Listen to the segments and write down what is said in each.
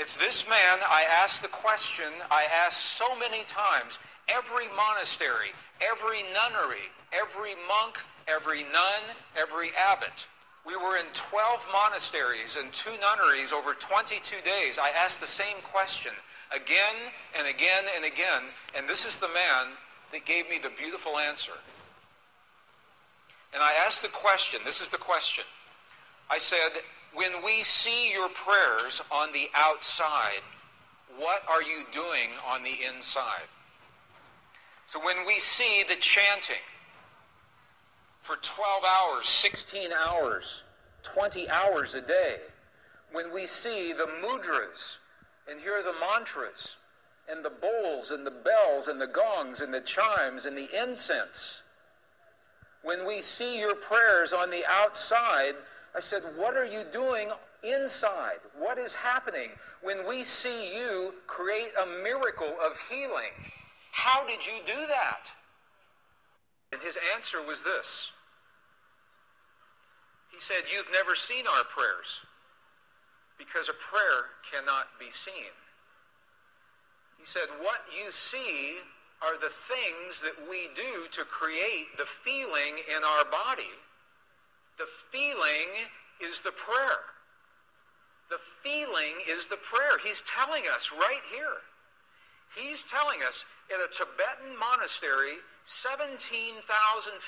It's this man I asked the question I asked so many times. Every monastery, every nunnery, every monk, every nun, every abbot. We were in 12 monasteries and 2 nunneries over 22 days. I asked the same question again and again and again, and this is the man that gave me the beautiful answer. And I asked the question, this is the question. I said, when we see your prayers on the outside, what are you doing on the inside? So when we see the chanting for 12 hours, 16 hours, 20 hours a day, when we see the mudras and hear the mantras and the bowls and the bells and the gongs and the chimes and the incense, when we see your prayers on the outside, I said, what are you doing inside? What is happening when we see you create a miracle of healing? How did you do that? And his answer was this. He said, you've never seen our prayers because a prayer cannot be seen. He said, what you see are the things that we do to create the feeling in our body. The feeling is the prayer. The feeling is the prayer. He's telling us right here. He's telling us in a Tibetan monastery 17,000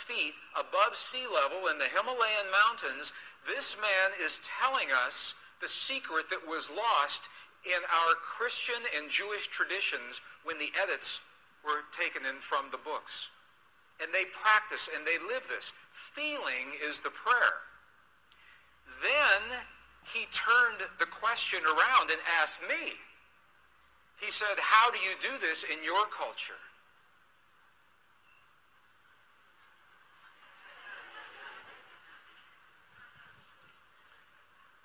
feet above sea level in the Himalayan mountains, this man is telling us the secret that was lost in our Christian and Jewish traditions when the edits were taken in from the books. And they practice and they live this. Feeling is the prayer. Then he turned the question around and asked me. He said, how do you do this in your culture?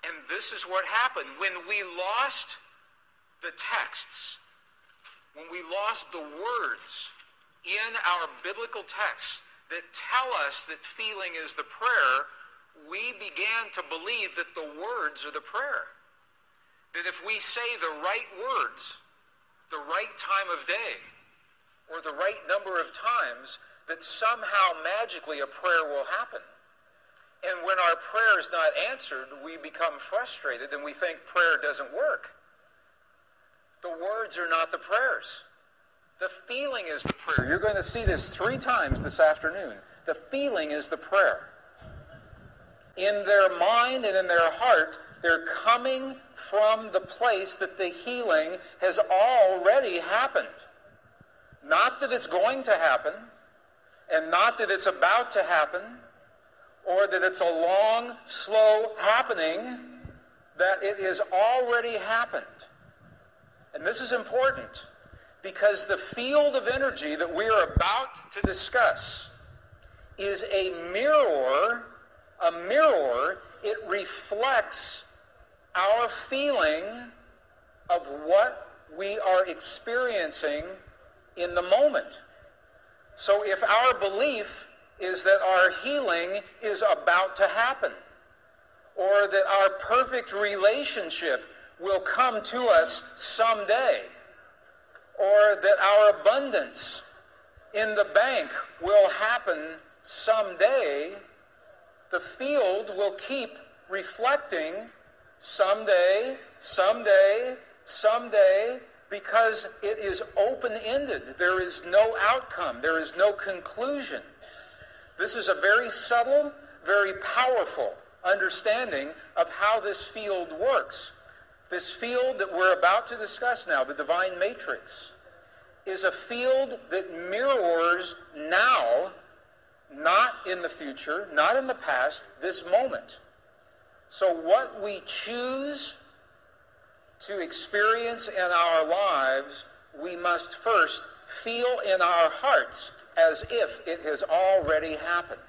And this is what happened. When we lost the texts, when we lost the words in our biblical texts that tell us that feeling is the prayer, we began to believe that the words are the prayer. That if we say the right words, the right time of day, or the right number of times, that somehow magically a prayer will happen. And when our prayer is not answered, we become frustrated and we think prayer doesn't work. The words are not the prayers. The feeling is the prayer. You're going to see this 3 times this afternoon. The feeling is the prayer. In their mind and in their heart, they're coming from the place that the healing has already happened. Not that it's going to happen, and not that it's about to happen, or that it's a long, slow happening, that it has already happened. And this is important, because the field of energy that we are about to discuss is a mirror. A mirror, it reflects our feeling of what we are experiencing in the moment. So if our belief is that our healing is about to happen, or that our perfect relationship will come to us someday, or that our abundance in the bank will happen someday, the field will keep reflecting someday, someday, someday, because it is open-ended. There is no outcome. There is no conclusion. This is a very subtle, very powerful understanding of how this field works. This field that we're about to discuss now, the divine matrix, is a field that mirrors now, not in the future, not in the past, this moment. So what we choose to experience in our lives, we must first feel in our hearts as if it has already happened.